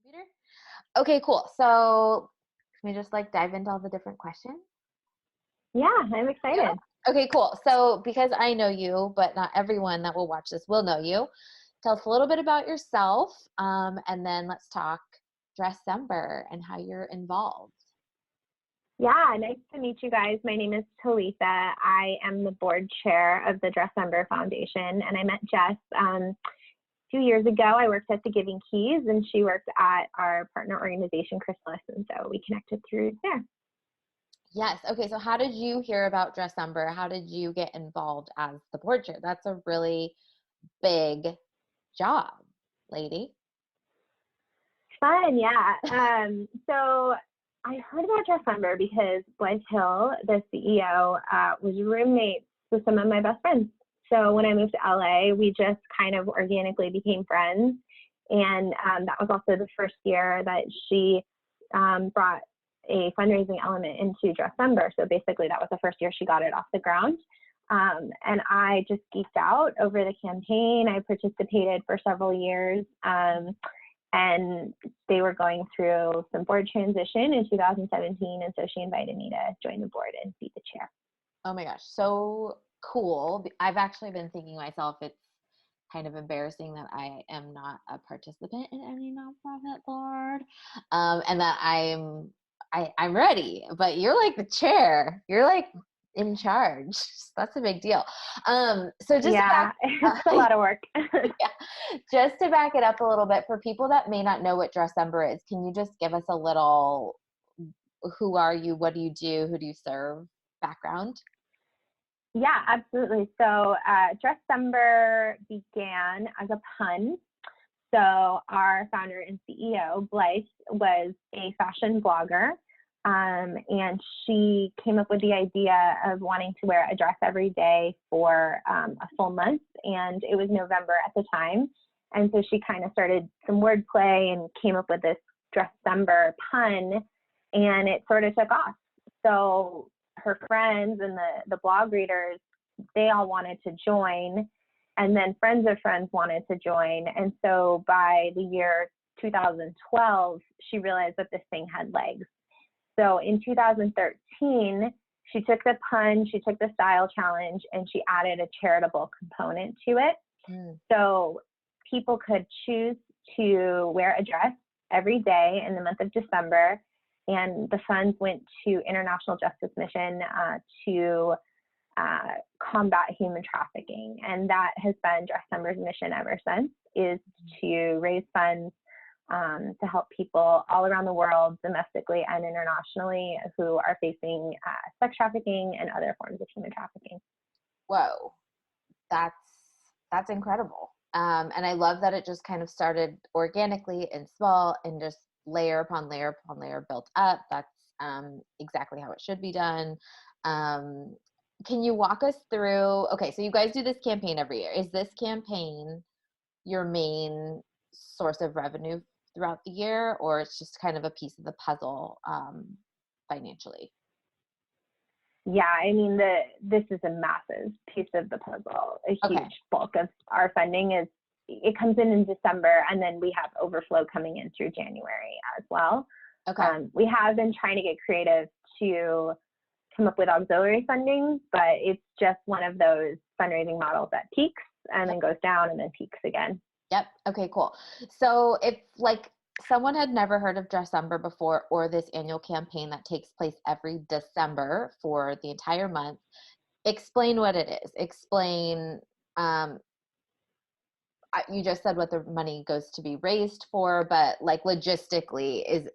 Computer? Okay, cool. So can we just like dive into all the different questions? Yeah, I'm Yeah. excited. Okay, cool. So because I know you, but not everyone that will watch this will know you, tell us a little bit about yourself, and then let's talk Dressember and how you're involved. Yeah, nice to meet you guys. My name is Talitha. I am the board chair of the Dressember Foundation, and I met Jess 2 years ago. I worked at the Giving Keys, and she worked at our partner organization, Chrysalis, and so we connected through there. Yes. Okay. So how did you hear about Dressember? How did you get involved as the board chair? That's a really big job, lady. Fun, yeah. So I heard about Dressember because Blythe Hill, the CEO, was roommates with some of my best friends. So when I moved to LA, we just kind of organically became friends. And that was also the first year that she brought a fundraising element into Dressember. So basically that was the first year she got it off the ground. And I just geeked out over the campaign. I participated for several years. And they were going through some board transition in 2017. And so she invited me to join the board and be the chair. Oh my gosh. So cool. I've actually been thinking myself, it's kind of embarrassing that I am not a participant in any nonprofit board, and that I'm ready. But you're like the chair. You're like in charge. That's a big deal. So just to Yeah, back, it's a lot of work. yeah, just to back it up a little bit for people that may not know what Dressember is, can you just give us a little, who are you? What do you do? Who do you serve? Background? Yeah, absolutely. So Dressember began as a pun. So our founder and CEO, Blythe, was a fashion blogger. And she came up with the idea of wanting to wear a dress every day for a full month. And it was November at the time. And so she kind of started some wordplay and came up with this Dressember pun, and it sort of took off. So her friends and the blog readers, they all wanted to join. And then friends of friends wanted to join. And so by the year 2012, she realized that this thing had legs. So in 2013, she took the pun, she took the style challenge, and she added a charitable component to it. So people could choose to wear a dress every day in the month of December. And the funds went to International Justice Mission to combat human trafficking. And that has been Dressember's mission ever since, is to raise funds to help people all around the world, domestically and internationally, who are facing sex trafficking and other forms of human trafficking. Whoa, that's incredible. And I love that it just kind of started organically and small and just layer upon layer upon layer built up. That's exactly how it should be done. Can you walk us through, okay, so you guys do this campaign every year. Is this campaign your main source of revenue throughout the year, or it's just kind of a piece of the puzzle financially? Yeah, I mean, this is a massive piece of the puzzle. A huge bulk of our funding it comes in December, and then we have overflow coming in through January as well. Okay. We have been trying to get creative to come up with auxiliary funding, but it's just one of those fundraising models that peaks and then goes down and then peaks again. Yep. Okay, cool. So if like someone had never heard of Dressember before, or this annual campaign that takes place every December for the entire month, explain what it is. Explain, you just said what the money goes to be raised for, but like logistically,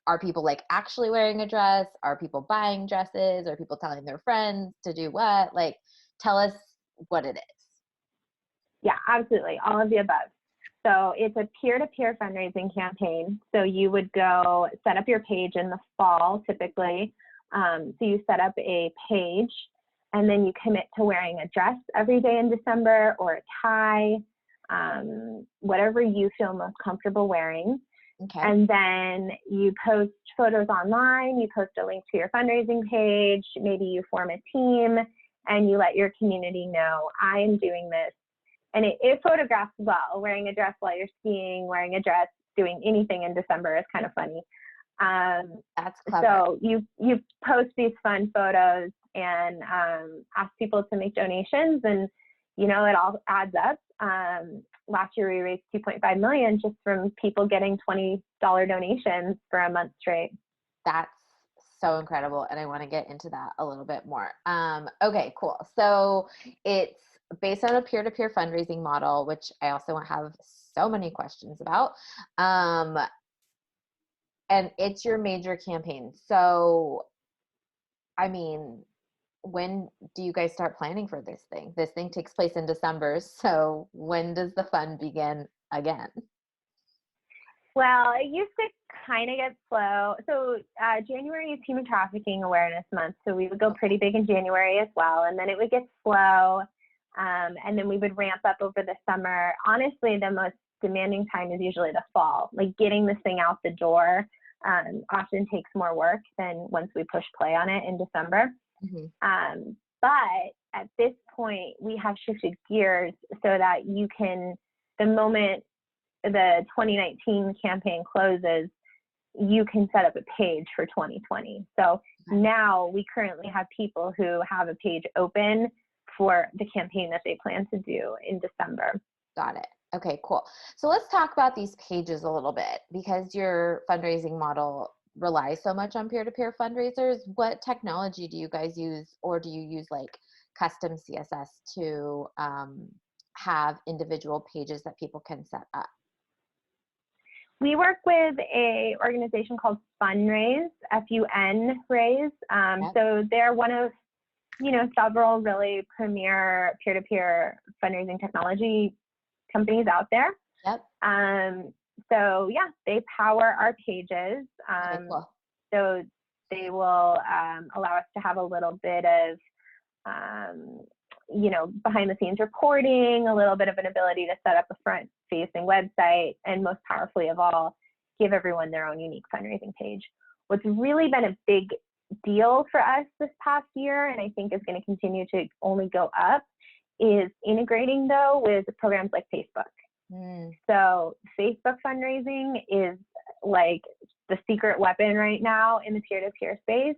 are people like actually wearing a dress? Are people buying dresses? Are people telling their friends to do what? Like, tell us what it is. Yeah, absolutely. All of the above. So it's a peer-to-peer fundraising campaign. So you would go set up your page in the fall, typically. So you set up a page, and then you commit to wearing a dress every day in December, or a tie, whatever you feel most comfortable wearing. Okay. And then you post photos online, you post a link to your fundraising page, maybe you form a team, and you let your community know, I am doing this. And it photographs well, wearing a dress while you're skiing, wearing a dress doing anything in December is kind of funny. That's clever. So you post these fun photos and ask people to make donations, and it all adds up. Last year we raised $2.5 million just from people getting $20 donations for a month straight. That's so incredible, and I want to get into that a little bit more. Okay, cool. So it's based on a peer-to-peer fundraising model, which I also have so many questions about. And it's your major campaign. So, I mean, when do you guys start planning for this thing? This thing takes place in December. So when does the fun begin again? Well, it used to kind of get slow. So January is Human Trafficking Awareness Month. So we would go pretty big in January as well. And then it would get slow. And then we would ramp up over the summer. Honestly, the most demanding time is usually the fall. Like getting this thing out the door often takes more work than once we push play on it in December. Mm-hmm. But at this point, we have shifted gears so that you can, the moment the 2019 campaign closes, you can set up a page for 2020. So now we currently have people who have a page open for the campaign that they plan to do in December. Got it. Okay, cool. So let's talk about these pages a little bit, because your fundraising model relies so much on peer-to-peer fundraisers. What technology do you guys use, or do you use like custom CSS to have individual pages that people can set up? We work with a organization called Fundraise, F-U-N Raise. Yep. So they're one of several really premier peer-to-peer fundraising technology companies out there. Yep. So yeah, they power our pages. Okay, cool. So they will allow us to have a little bit of, behind the scenes reporting, a little bit of an ability to set up a front facing website, and most powerfully of all, give everyone their own unique fundraising page. What's really been a big deal for us this past year, and I think is going to continue to only go up, is integrating though with programs like Facebook. So Facebook fundraising is like the secret weapon right now in the peer-to-peer space.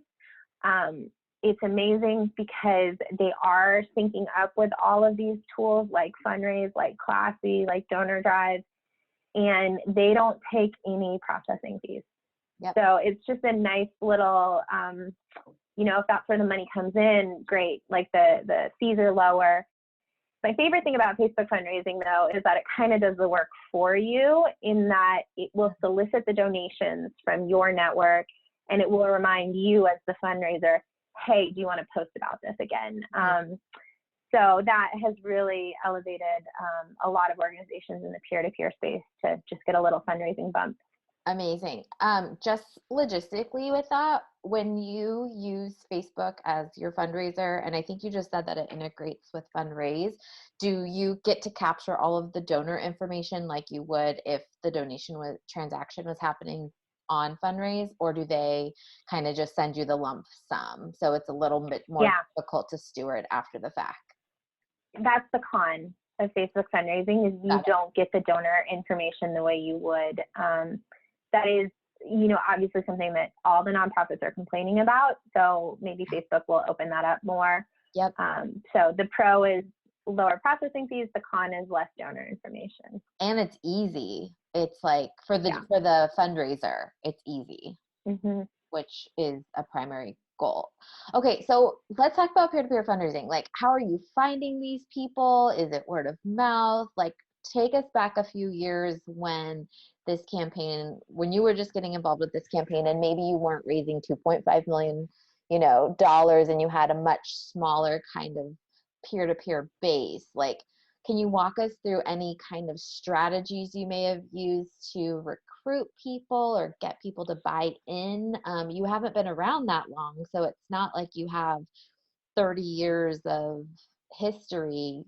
It's amazing because they are syncing up with all of these tools like Fundraise, like Classy, like Donor Drive, and they don't take any processing fees. Yep. So it's just a nice little, if that's where the money comes in, great. Like the fees are lower. My favorite thing about Facebook fundraising, though, is that it kind of does the work for you, in that it will solicit the donations from your network, and it will remind you as the fundraiser, hey, do you want to post about this again? So that has really elevated a lot of organizations in the peer-to-peer space to just get a little fundraising bump. Amazing. Just logistically with that, when you use Facebook as your fundraiser, and I think you just said that it integrates with Fundraise, do you get to capture all of the donor information like you would if the transaction was happening on Fundraise, or do they kind of just send you the lump sum? So it's a little bit more difficult to steward after the fact. That's the con of Facebook fundraising, is you don't get the donor information the way you would. That is, obviously something that all the nonprofits are complaining about. So maybe Facebook will open that up more. Yep. So the pro is lower processing fees. The con is less donor information. And it's easy. It's like for the fundraiser, it's easy, which is a primary goal. Okay, so let's talk about peer-to-peer fundraising. Like, how are you finding these people? Is it word of mouth? Like, take us back a few years when you were just getting involved with this campaign, and maybe you weren't raising $2.5 million, dollars, and you had a much smaller kind of peer-to-peer base. Like, can you walk us through any kind of strategies you may have used to recruit people or get people to buy in? You haven't been around that long, so it's not like you have 30 years of history,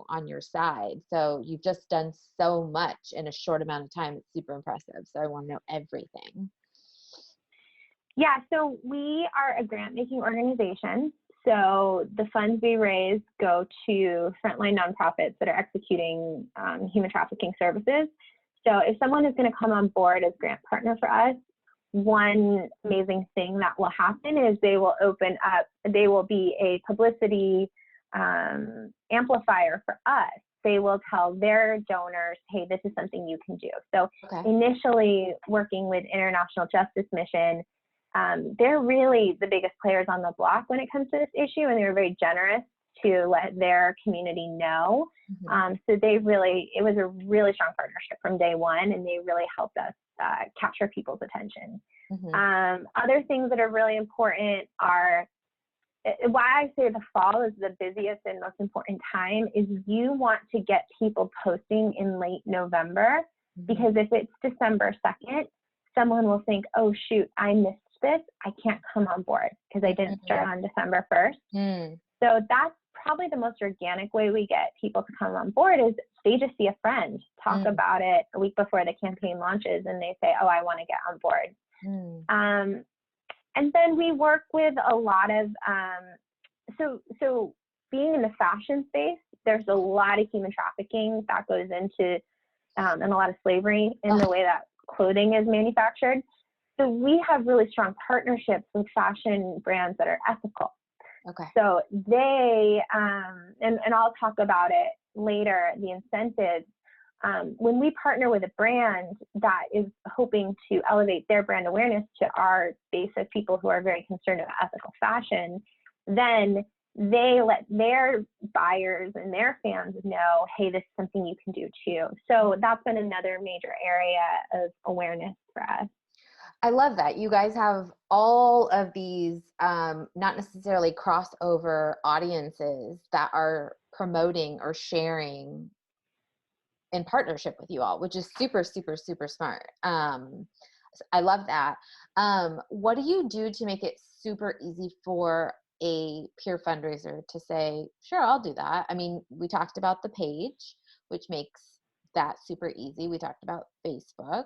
on your side. So you've just done so much in a short amount of time. It's super impressive. So I want to know everything. Yeah, so we are a grant-making organization. So the funds we raise go to frontline nonprofits that are executing human trafficking services. So if someone is going to come on board as grant partner for us, one amazing thing that will happen is they will be a publicity amplifier for us. They will tell their donors, hey, this is something you can do. So initially working with International Justice Mission, they're really the biggest players on the block when it comes to this issue, and they were very generous to let their community know. So it was a really strong partnership from day one, and they really helped us capture people's attention. Other things that are really important are, why I say the fall is the busiest and most important time, is you want to get people posting in late November, because if it's December 2nd, someone will think, oh shoot, I missed this, I can't come on board because I didn't start on December 1st. So that's probably the most organic way we get people to come on board, is they just see a friend talk about it a week before the campaign launches, and they say, oh, I want to get on board. And then we work with a lot of, so being in the fashion space, there's a lot of human trafficking that goes into, and a lot of slavery in the way that clothing is manufactured. So we have really strong partnerships with fashion brands that are ethical. So they, and I'll talk about it later, the incentives. When we partner with a brand that is hoping to elevate their brand awareness to our base of people who are very concerned about ethical fashion, then they let their buyers and their fans know, hey, this is something you can do too. So that's been another major area of awareness for us. I love that. You guys have all of these, not necessarily crossover audiences that are promoting or sharing in partnership with you all, which is super, super, super smart. I love that. What do you do to make it super easy for a peer fundraiser to say, sure, I'll do that? I mean, we talked about the page, which makes that super easy. We talked about Facebook.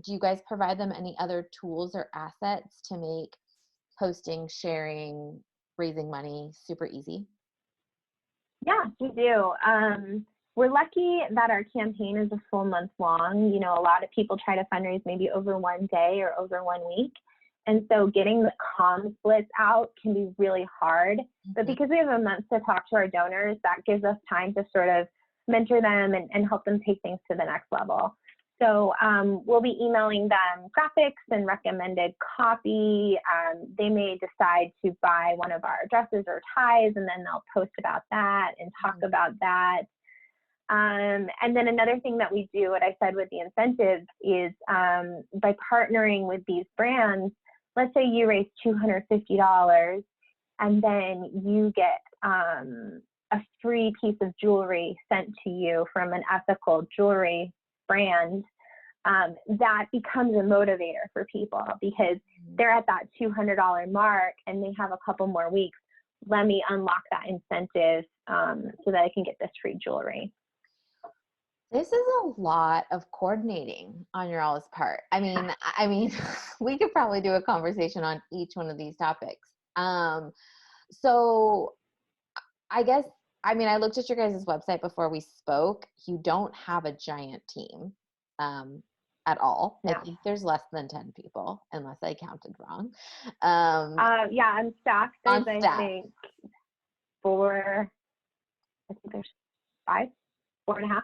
Do you guys provide them any other tools or assets to make posting, sharing, raising money super easy? Yeah, we do. We're lucky that our campaign is a full month long. You know, a lot of people try to fundraise maybe over one day or over 1 week. And so getting the comm splits out can be really hard. But because we have a month to talk to our donors, that gives us time to sort of mentor them and help them take things to the next level. So we'll be emailing them graphics and recommended copy. They may decide to buy one of our dresses or ties, and then they'll post about that and talk about that. And then another thing that we do, what I said with the incentives, is by partnering with these brands, let's say you raise $250 and then you get a free piece of jewelry sent to you from an ethical jewelry brand, that becomes a motivator for people because they're at that $200 mark and they have a couple more weeks. Let me unlock that incentive so that I can get this free jewelry. This is a lot of coordinating on your all's part. I mean, we could probably do a conversation on each one of these topics. So I guess, I looked at your guys' website before we spoke. You don't have a giant team at all. No. I think there's less than 10 people, unless I counted wrong. Yeah, on staff, there's, I think, there's 5, 4.5.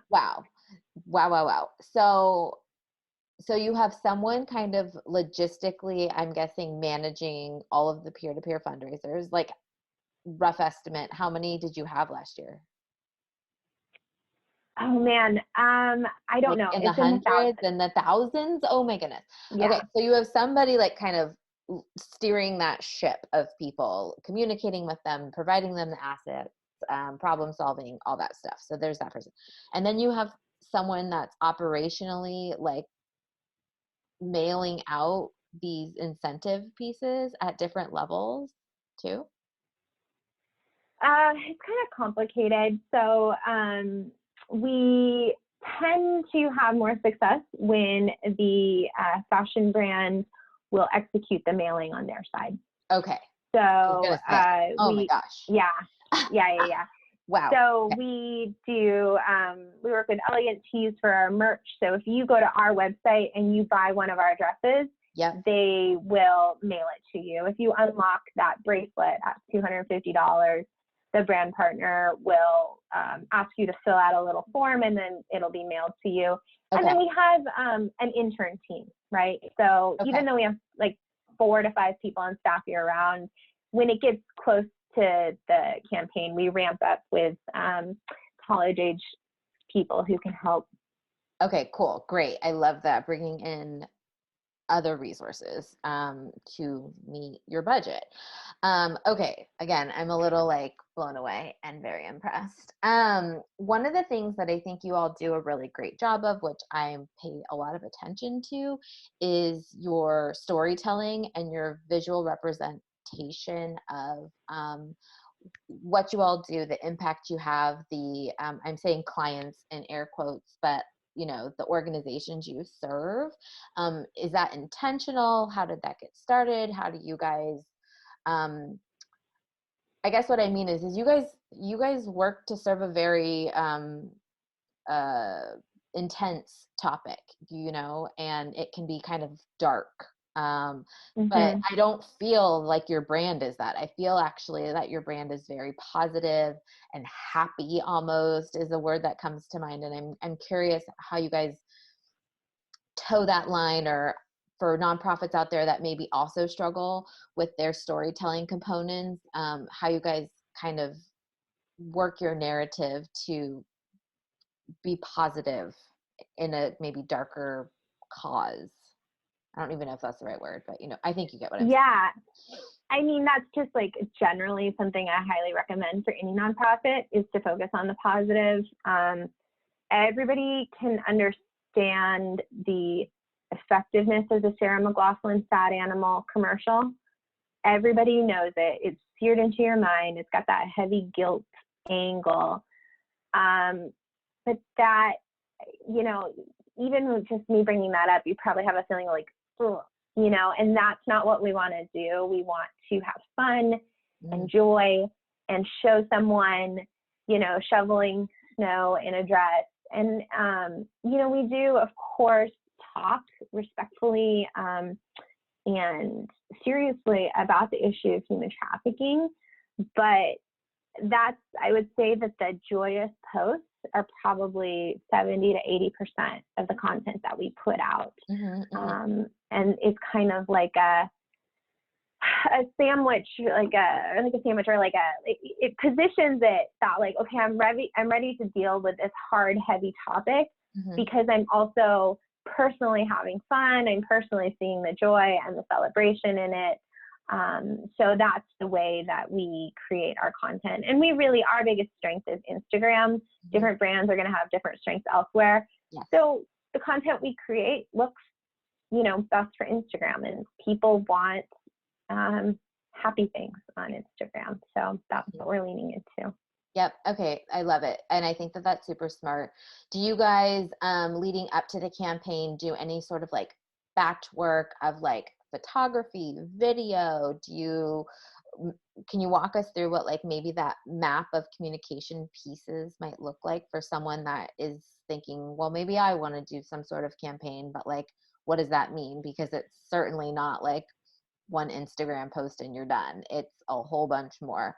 Wow. So you have someone kind of logistically, I'm guessing, managing all of the peer-to-peer fundraisers. Like, rough estimate, how many did you have last year? Oh man, I don't know. In the hundreds and the thousands? Oh my goodness. Yeah. Okay, so you have somebody like kind of steering that ship of people, communicating with them, providing them the assets, problem solving, all that stuff. So there's that person. And then you have someone that's operationally like mailing out these incentive pieces at different levels too? It's kind of complicated. So we tend to have more success when the fashion brand will execute the mailing on their side. Okay. So oh my gosh. Yeah. Wow. So Okay. we do, we work with Elegant Tees for our merch. So if you go to our website and you buy one of our dresses, Yep. they will mail it to you. If you unlock that bracelet at $250, the brand partner will ask you to fill out a little form, and then it'll be mailed to you. And Okay. then we have an intern team, right? So Okay. even though we have like 4 to 5 people on staff year round, when it gets close to the campaign, we ramp up with college age people who can help. Okay, cool. Great. I love that. Bringing in other resources to meet your budget. Okay, again, I'm a little like blown away and very impressed. One of the things that I think you all do a really great job of, which I pay a lot of attention to, is your storytelling and your visual representation of what you all do, the impact you have, the I'm saying clients in air quotes, but the organizations you serve. Is that intentional? How did that get started? How do you guys I guess what I mean is you guys work to serve a very uh intense topic, and it can be kind of dark. But I don't feel like your brand is that. I feel actually that your brand is very positive and happy, almost is a word that comes to mind. And I'm curious how you guys toe that line, or for nonprofits out there that maybe also struggle with their storytelling components, how you guys kind of work your narrative to be positive in a maybe darker cause. I don't even know if that's the right word, but I think you get what I'm saying. Yeah. I mean, that's just like generally something I highly recommend for any nonprofit, is to focus on the positive. Everybody can understand the effectiveness of the Sarah McLachlan Sad Animal commercial. Everybody knows it. It's seared into your mind. It's got that heavy guilt angle. But that, even with just me bringing that up, you probably have a feeling like, oh, and that's not what we want to do. We want to have fun and joy and show someone, shoveling snow in a dress. And, we do, of course, talk respectfully and seriously about the issue of human trafficking. But I would say that the joyous posts are probably 70 to 80% of the content that we put out. And it's kind of like a sandwich, it positions it that like, okay, I'm ready to deal with this hard, heavy topic because I'm also personally having fun. I'm personally seeing the joy and the celebration in it. So that's the way that we create our content. And our biggest strength is Instagram. Different brands are going to have different strengths elsewhere. Yes. So the content we create looks, best for Instagram, and people want happy things on Instagram. So that's what we're leaning into. Yep. Okay. I love it. And I think that that's super smart. Do you guys, leading up to the campaign, do any sort of like batch work of like photography, video? Can you walk us through what like maybe that map of communication pieces might look like for someone that is thinking, well, maybe I want to do some sort of campaign, but like, what does that mean? Because it's certainly not like one Instagram post and you're done. It's a whole bunch more,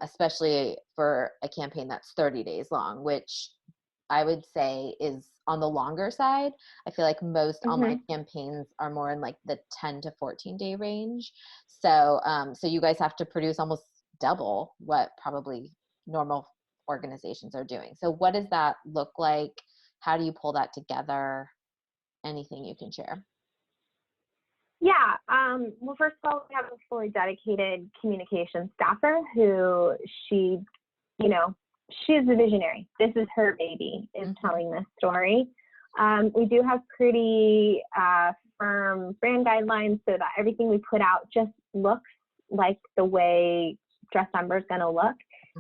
especially for a campaign that's 30 days long, which I would say is on the longer side. I feel like most online campaigns are more in like the 10 to 14 day range. So, so you guys have to produce almost double what probably normal organizations are doing. So what does that look like? How do you pull that together? Anything you can share? Yeah. Well, first of all, we have a fully dedicated communication staffer who she's the visionary. This is her baby, is telling this story. We do have pretty firm brand guidelines so that everything we put out just looks like the way Dressember is going to look.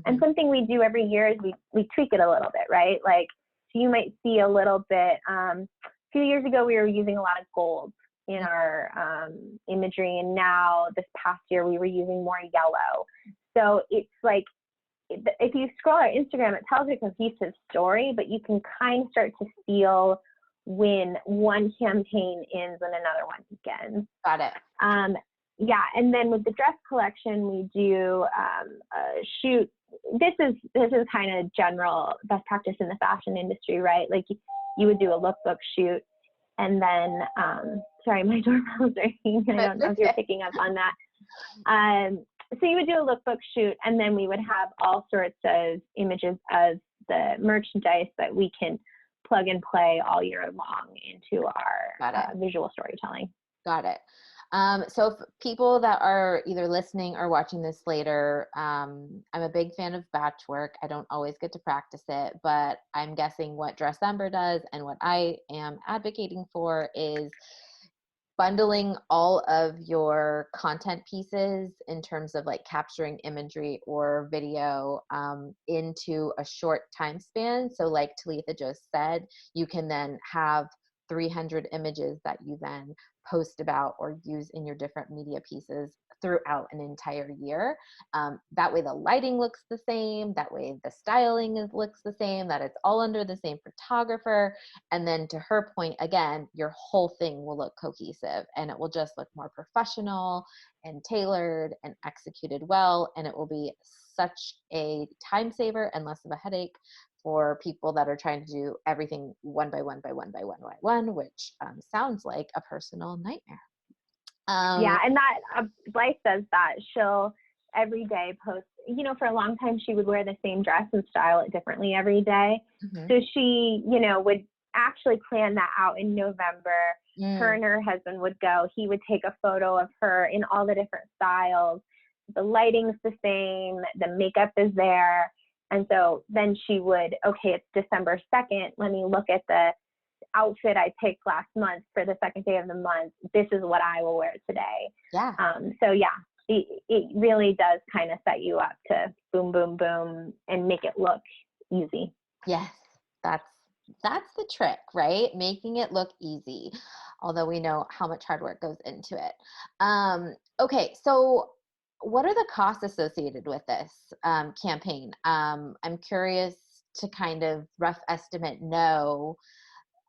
And something we do every year is we tweak it a little bit, right? Like, so you might see a little bit, a few years ago, we were using a lot of gold in our imagery. And now this past year, we were using more yellow. So it's like if you scroll our Instagram, it tells a cohesive story, but you can kind of start to feel when one campaign ends and another one begins. Got it. Yeah, and then with the dress collection, we do a shoot. This is kind of general best practice in the fashion industry, right? Like you would do a lookbook shoot, and then sorry, my doorbell's ringing. I don't know if you're picking up on that. So you would do a lookbook shoot, and then we would have all sorts of images of the merchandise that we can plug and play all year long into our visual storytelling. Got it. So if people that are either listening or watching this later, I'm a big fan of batch work. I don't always get to practice it, but I'm guessing what Dressember does and what I am advocating for is bundling all of your content pieces in terms of like capturing imagery or video into a short time span. So like Talitha just said, you can then have 300 images that you then post about or use in your different media pieces throughout an entire year. That way the lighting looks the same, that way the styling looks the same, that it's all under the same photographer. And then to her point, again, your whole thing will look cohesive and it will just look more professional and tailored and executed well. And it will be such a time saver and less of a headache for people that are trying to do everything one by one by one by one by one, which sounds like a personal nightmare. Yeah, and that Blythe does that. She'll every day post, you know, for a long time she would wear the same dress and style it differently every day. Mm-hmm. So she, you know, would actually plan that out in November. Her and her husband would go. He would take a photo of her in all the different styles. The lighting's the same. The makeup is there. And so then she would, okay, it's December 2nd. Let me look at the outfit I picked last month for the second day of the month. This is what I will wear today. Yeah. So yeah, it really does kind of set you up to boom, boom, boom, and make it look easy. Yes, that's the trick, right? Making it look easy, although we know how much hard work goes into it. Okay, so what are the costs associated with this campaign? I'm curious to kind of rough estimate know.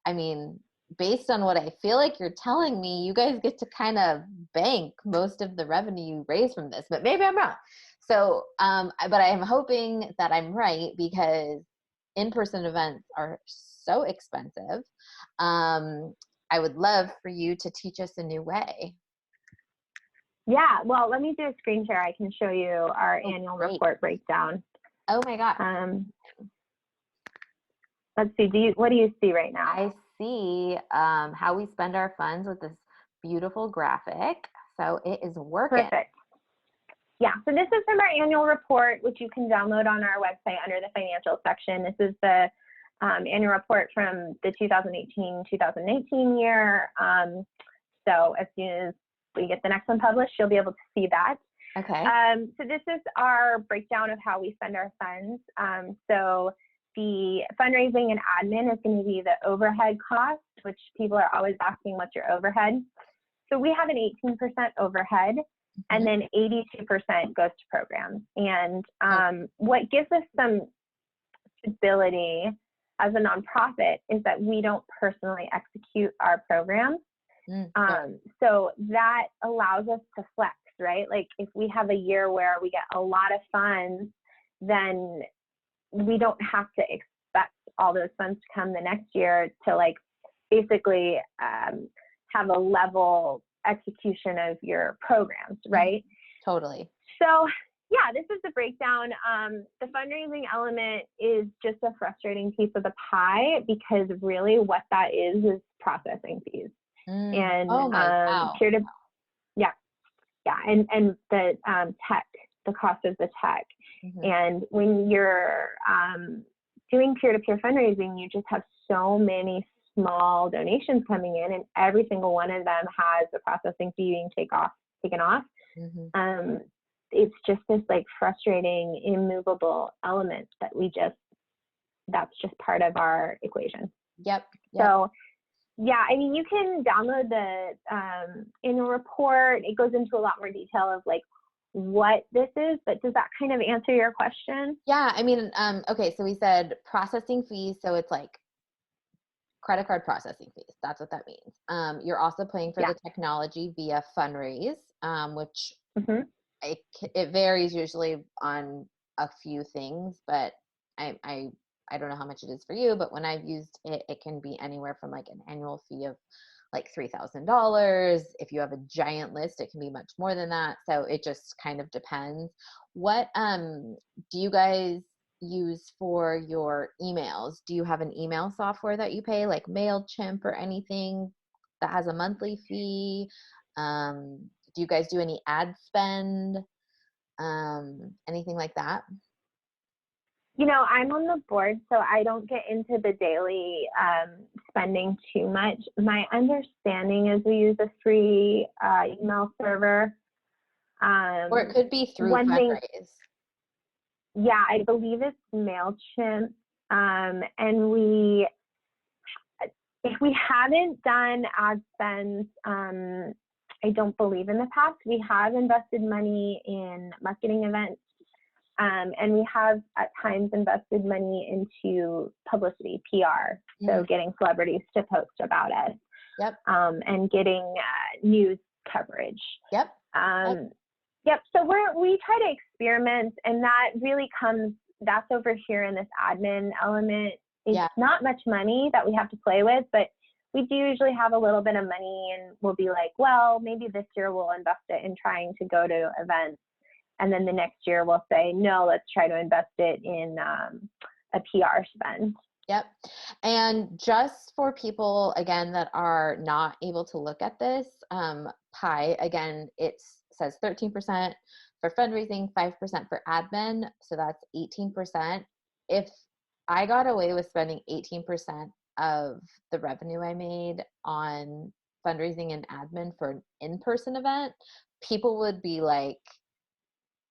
I mean, based on what I feel like you're telling me, you guys get to kind of bank most of the revenue you raise from this, but maybe I'm wrong. So, but I am hoping that I'm right because in-person events are so expensive. I would love for you to teach us a new way. Yeah, well, let me do a screen share. I can show you our annual report breakdown. Oh my God. Let's see. What do you see right now? I see how we spend our funds with this beautiful graphic. So it is working. Perfect. Yeah, so this is from our annual report, which you can download on our website under the financial section. This is the annual report from the 2018-2019 year. So as soon as we get the next one published, you'll be able to see that. Okay. So this is our breakdown of how we spend our funds. So the fundraising and admin is going to be the overhead cost, which people are always asking, what's your overhead? So we have an 18% overhead, and then 82% goes to programs. And what gives us some stability as a nonprofit is that we don't personally execute our programs. So that allows us to flex, right? Like if we have a year where we get a lot of funds, then we don't have to expect all those funds to come the next year to like basically have a level execution of your programs, right? Totally. So yeah, this is the breakdown. The fundraising element is just a frustrating piece of the pie because really what that is processing fees. And peer-to-peer, and the tech, the cost of the tech. And when you're doing peer-to-peer fundraising, you just have so many small donations coming in, and every single one of them has a processing fee being taken off. It's just this like frustrating, immovable element that that's just part of our equation. Yep. So yeah, I mean, you can download the annual report. It goes into a lot more detail of like what this is, but does that kind of answer your question? Yeah. I mean, okay. So we said processing fees. So it's like credit card processing fees. That's what that means. You're also paying for Yeah. the technology via Fundraise, which Mm-hmm. it varies usually on a few things, but I don't know how much it is for you, but when I've used it, it can be anywhere from like an annual fee of like $3,000. If you have a giant list, it can be much more than that. So it just kind of depends. What do you guys use for your emails? Do you have an email software that you pay, like MailChimp or anything that has a monthly fee? Do you guys do any ad spend? Anything like that? I'm on the board, so I don't get into the daily spending too much. My understanding is we use a free email server. Or it could be through One thing, Fundraise. yeah, I believe it's MailChimp. And if we haven't done ad spends, I don't believe in the past, we have invested money in marketing events. And we have at times invested money into publicity, PR. So getting celebrities to post about us. Yep. And getting news coverage. Yep. Yep. So we try to experiment, and that really that's over here in this admin element. It's not much money that we have to play with, but we do usually have a little bit of money, and we'll be like, well, maybe this year we'll invest it in trying to go to events. And then the next year we'll say, no, let's try to invest it in a PR spend. Yep. And just for people, again, that are not able to look at this, pie, again, it says 13% for fundraising, 5% for admin. So that's 18%. If I got away with spending 18% of the revenue I made on fundraising and admin for an in-person event, people would be like,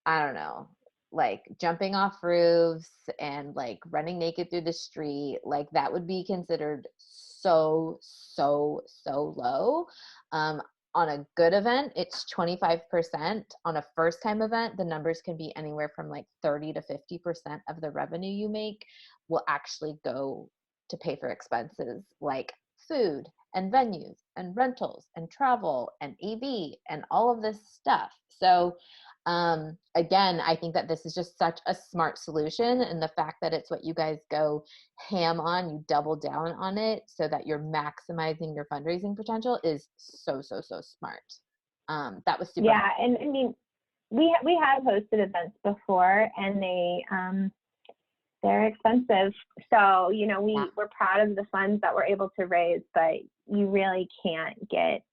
I don't know, like jumping off roofs and like running naked through the street. Like that would be considered so low. On a good event, it's 25%. On a first time event, the numbers can be anywhere from like 30 to 50% of the revenue you make will actually go to pay for expenses like food and venues and rentals and travel and AV and all of this stuff. So again, I think that this is just such a smart solution, and the fact that it's what you guys go ham on, you double down on it so that you're maximizing your fundraising potential is so smart. That was super. Yeah, and I mean, we have hosted events before, and they're expensive. So we're proud of the funds that we're able to raise, but you really can't get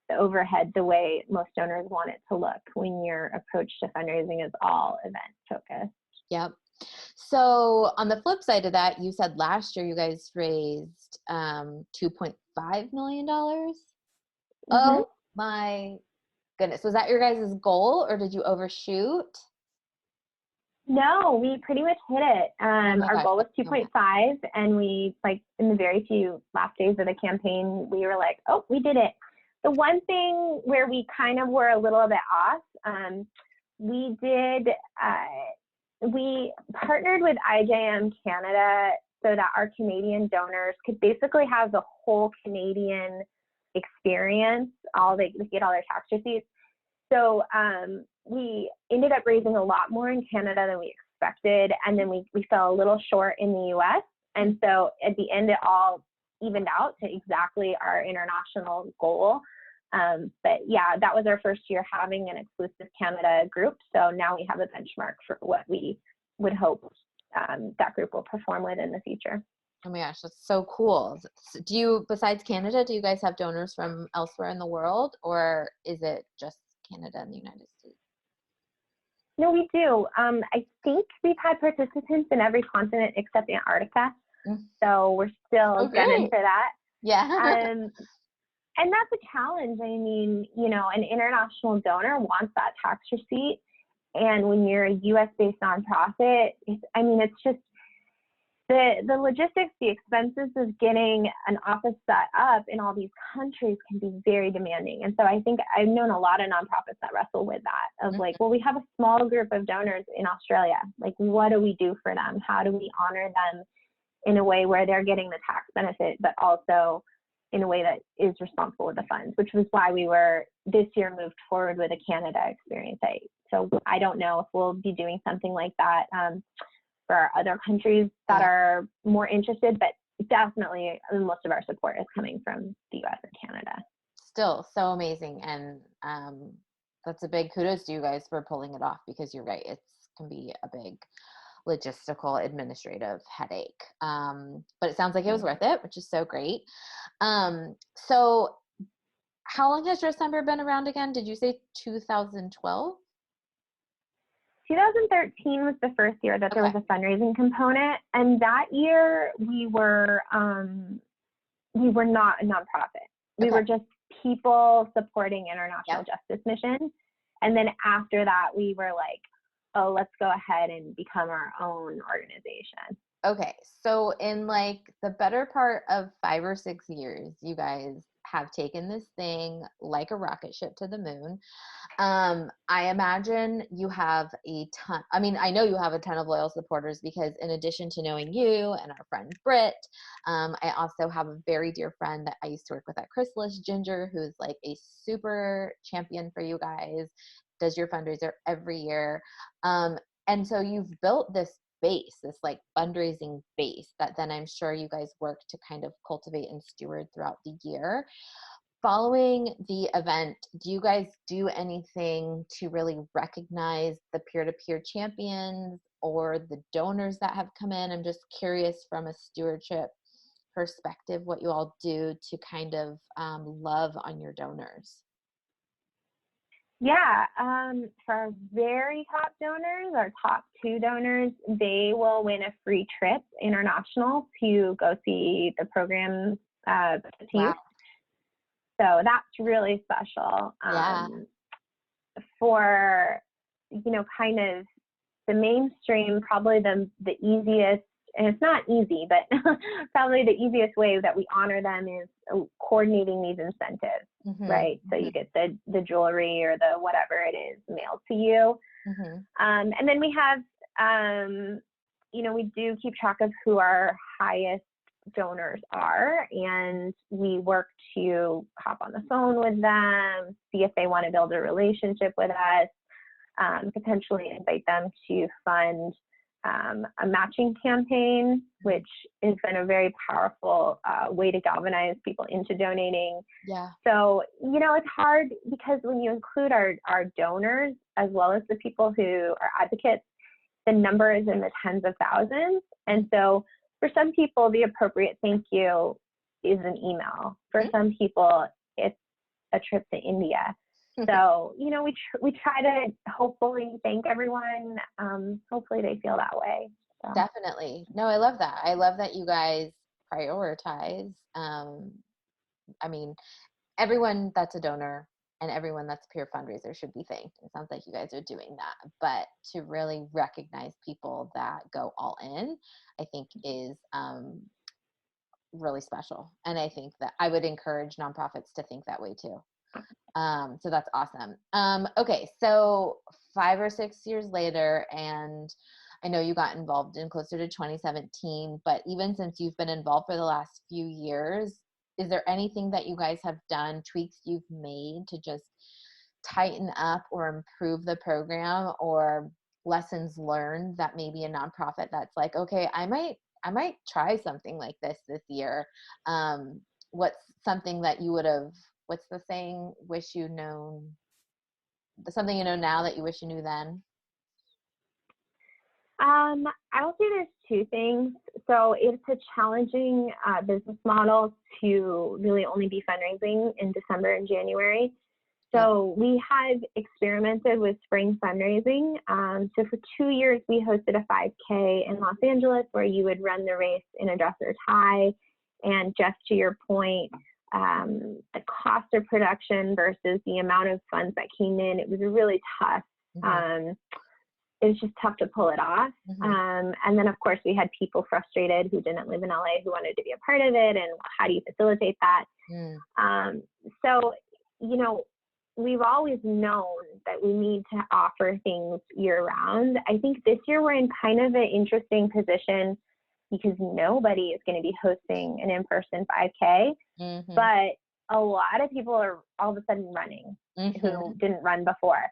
the overhead the way most donors want it to look when your approach to fundraising is all event focused. Yep. So on the flip side of that, you said last year you guys raised $2.5 million. Oh my goodness. Was that your guys' goal, or did you overshoot? No, we pretty much hit it. Our goal was 2.5, and we, like, in the very few last days of the campaign, we were like, oh, we did it. The one thing where we kind of were a little bit off, we partnered with IJM Canada so that our Canadian donors could basically have the whole Canadian experience. They get all their tax receipts. So we ended up raising a lot more in Canada than we expected, and then we fell a little short in the US. And so at the end, it all evened out to exactly our international goal. But yeah, that was our first year having an exclusive Canada group. So now we have a benchmark for what we would hope that group will perform with in the future. Oh my gosh, that's so cool. Do you, besides Canada, do you guys have donors from elsewhere in the world, or is it just Canada and the United States? No, we do. I think we've had participants in every continent except Antarctica. So we're still gunning for that. Yeah. And that's a challenge. I mean, an international donor wants that tax receipt. And when you're a US-based nonprofit, it's the logistics, the expenses of getting an office set up in all these countries can be very demanding. And so I think I've known a lot of nonprofits that wrestle with that of like, well, we have a small group of donors in Australia. Like, what do we do for them? How do we honor them in a way where they're getting the tax benefit, but also in a way that is responsible with the funds, which was why we were this year moved forward with a Canada experience. So I don't know if we'll be doing something like that for our other countries that are more interested, but definitely most of our support is coming from the US and Canada. Still so amazing. And that's a big kudos to you guys for pulling it off, because you're right, it can be a big logistical administrative headache. But it sounds like it was worth it, which is so great. So how long has Dressember been around again? Did you say 2012? 2013 was the first year that there was a fundraising component, and that year we were not a nonprofit. We were just people supporting international justice missions. And then after that, we were like, oh, let's go ahead and become our own organization. Okay, so in like the better part of 5 or 6 years, you guys have taken this thing like a rocket ship to the moon. I imagine you have a ton, I mean, I know you have a ton of loyal supporters, because in addition to knowing you and our friend Britt, I also have a very dear friend that I used to work with at Chrysalis, Ginger, who's like a super champion for you guys, does your fundraiser every year. And so you've built this base, this like fundraising base that then I'm sure you guys work to kind of cultivate and steward throughout the year. Following the event, do you guys do anything to really recognize the peer-to-peer champions or the donors that have come in? I'm just curious from a stewardship perspective what you all do to kind of love on your donors. Yeah, for our very top donors, our top 2 donors, they will win a free trip international to go see the programs Wow. So that's really special. For, kind of the mainstream, probably the easiest, and it's not easy, but probably the easiest way that we honor them is coordinating these incentives, right? So you get the jewelry or the whatever it is mailed to you. And then we have, we do keep track of who our highest donors are, and we work to hop on the phone with them, see if they want to build a relationship with us, potentially invite them to fund a matching campaign, which has been a very powerful way to galvanize people into donating. Yeah. So, it's hard because when you include our donors as well as the people who are advocates, the number is in the tens of thousands. And so for some people, the appropriate thank you is an email. For some people, it's a trip to India. So, we try to hopefully thank everyone. Hopefully they feel that way. So. Definitely. No, I love that. I love that you guys prioritize. I mean, everyone that's a donor and everyone that's a peer fundraiser should be thanked. It sounds like you guys are doing that. But to really recognize people that go all in, I think is really special. And I think that I would encourage nonprofits to think that way too. So that's awesome. Okay, so 5 or 6 years later, and I know you got involved in closer to 2017, but even since you've been involved for the last few years, is there anything that you guys have done, tweaks you've made to just tighten up or improve the program, or lessons learned that maybe a nonprofit that's like, okay, I might try something like this year? What's something that you would have, what's the saying, wish you known, something you know now that you wish you knew then? I will say there's 2 things. So it's a challenging business model to really only be fundraising in December and January. So we have experimented with spring fundraising. So for 2 years, we hosted a 5K in Los Angeles where you would run the race in a dress or tie. And just to your point, the cost of production versus the amount of funds that came in, it was really tough. it was just tough to pull it off. And then of course we had people frustrated who didn't live in LA who wanted to be a part of it, and how do you facilitate that? So, you know, we've always known that we need to offer things year round. I think this year we're in kind of an interesting position because nobody is going to be hosting an in-person 5K, but a lot of people are all of a sudden running who didn't run before.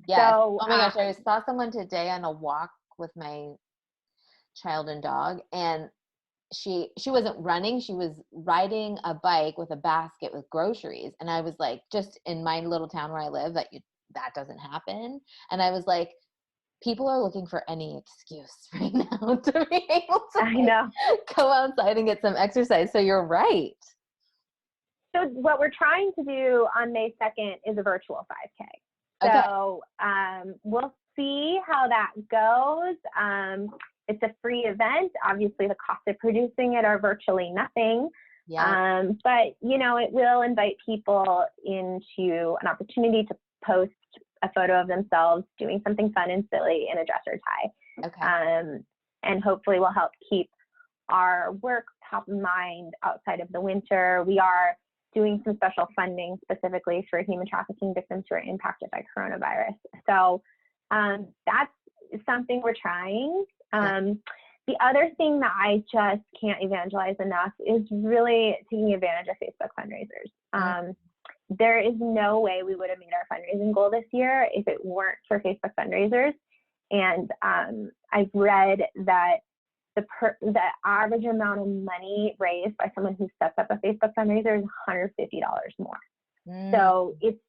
Yes. So, oh my gosh, I saw someone today on a walk with my child and dog, and she wasn't running, she was riding a bike with a basket with groceries. And I was like, just in my little town where I live, that doesn't happen. And I was like, people are looking for any excuse right now to be able to go outside and get some exercise. So you're right. So what we're trying to do on May 2nd is a virtual 5K. So we'll see how that goes. It's a free event. Obviously, the cost of producing it are virtually nothing. But, you know, it will invite people into an opportunity to post a photo of themselves doing something fun and silly in a dress or tie. And hopefully will help keep our work top of mind outside of the winter. We are doing some special funding specifically for human trafficking victims who are impacted by coronavirus. So that's something we're trying. The other thing that I just can't evangelize enough is really taking advantage of Facebook fundraisers. There is no way we would have made our fundraising goal this year if it weren't for Facebook fundraisers. And I've read that the average amount of money raised by someone who sets up a Facebook fundraiser is $150 more. So it's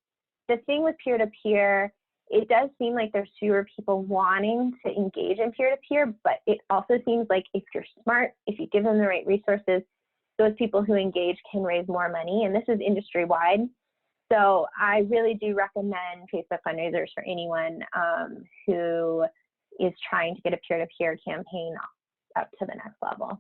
the thing with peer-to-peer. It does seem like there's fewer people wanting to engage in peer-to-peer, but it also seems like if you're smart, if you give them the right resources, those people who engage can raise more money. And this is industry-wide. So I really do recommend Facebook fundraisers for anyone who is trying to get a peer-to-peer campaign up to the next level.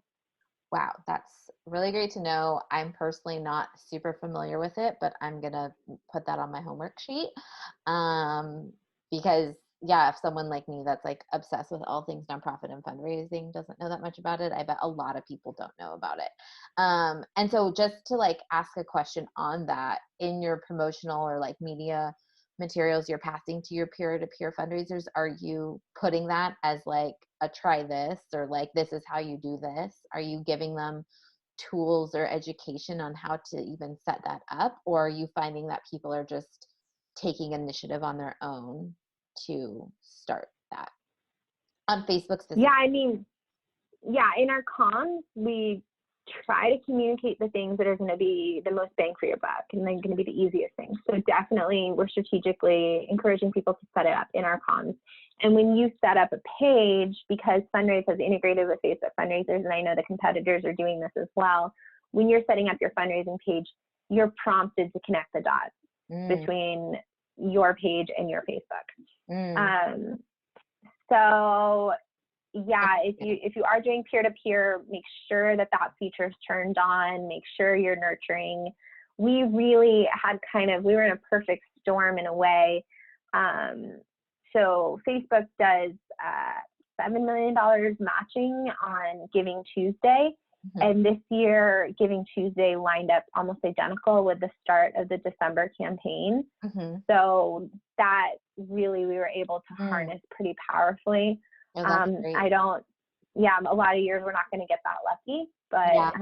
Wow, that's really great to know. I'm personally not super familiar with it, but I'm going to put that on my homework sheet. Because if someone like me that's like obsessed with all things nonprofit and fundraising doesn't know that much about it, I bet a lot of people don't know about it. And so just to like ask a question on that, in your promotional or like media materials you're passing to your peer-to-peer fundraisers, are you putting that as like a try this, or like this is how you do this? Are you giving them tools or education on how to even set that up, or are you finding that people are just taking initiative on their own to start that on Facebook specifically? In our comms, we try to communicate the things that are going to be the most bang for your buck and then going to be the easiest things. So definitely we're strategically encouraging people to set it up in our comms. And when you set up a page, because Fundraise has integrated with Facebook fundraisers, and I know the competitors are doing this as well, when you're setting up your fundraising page, you're prompted to connect the dots between your page and your Facebook. If you are doing peer-to-peer, make sure that feature is turned on, make sure you're nurturing. We really had we were in a perfect storm in a way. So Facebook does $7 million matching on Giving Tuesday. And this year, Giving Tuesday lined up almost identical with the start of the December campaign. So that really we were able to harness pretty powerfully. A lot of years we're not going to get that lucky, but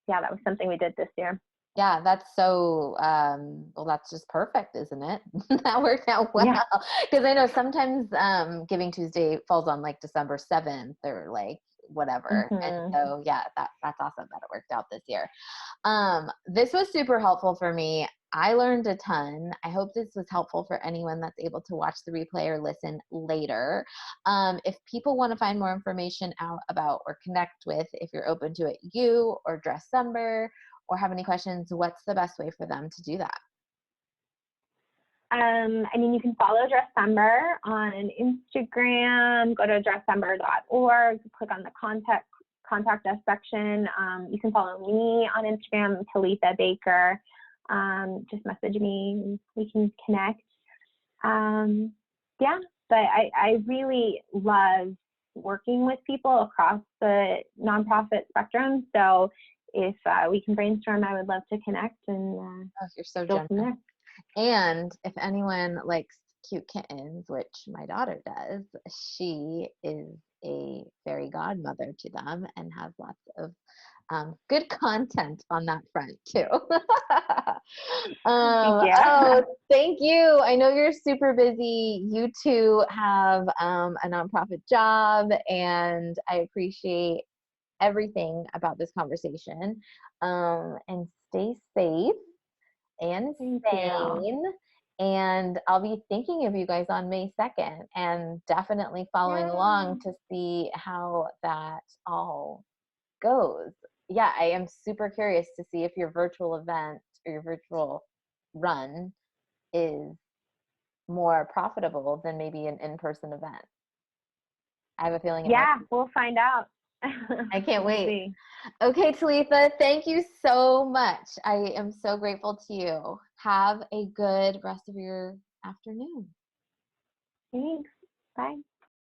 that was something we did this year. Yeah, that's so, that's just perfect, isn't it? That worked out well. Because I know sometimes Giving Tuesday falls on like December 7th or like whatever. And so, that's awesome that it worked out this year. This was super helpful for me. I learned a ton. I hope this was helpful for anyone that's able to watch the replay or listen later. If people want to find more information out about or connect with, if you're open to it, you or Dressember, or have any questions, what's the best way for them to do that? You can follow Dressember on Instagram, go to dressember.org, click on the contact us section. You can follow me on Instagram, Talitha Baker. Just message me, we can connect. but I really love working with people across the nonprofit spectrum. So if we can brainstorm, I would love to connect and Oh, you're so go from generous. there. And if anyone likes cute kittens, which my daughter does, she is a fairy godmother to them and has lots of good content on that front too. Yeah. Oh, thank you. I know you're super busy. You two have a nonprofit job, and I appreciate everything about this conversation. And stay safe and Thank you. sane. And I'll be thinking of you guys on May 2nd and definitely following Yeah. along to see how that all goes. Yeah, I am super curious to see if your virtual event or your virtual run is more profitable than maybe an in-person event. I have a feeling it might Yeah, be. we'll find out. I can't We'll wait. see. Okay, Talitha, thank you so much. I am so grateful to you. Have a good rest of your afternoon. Thanks. Bye.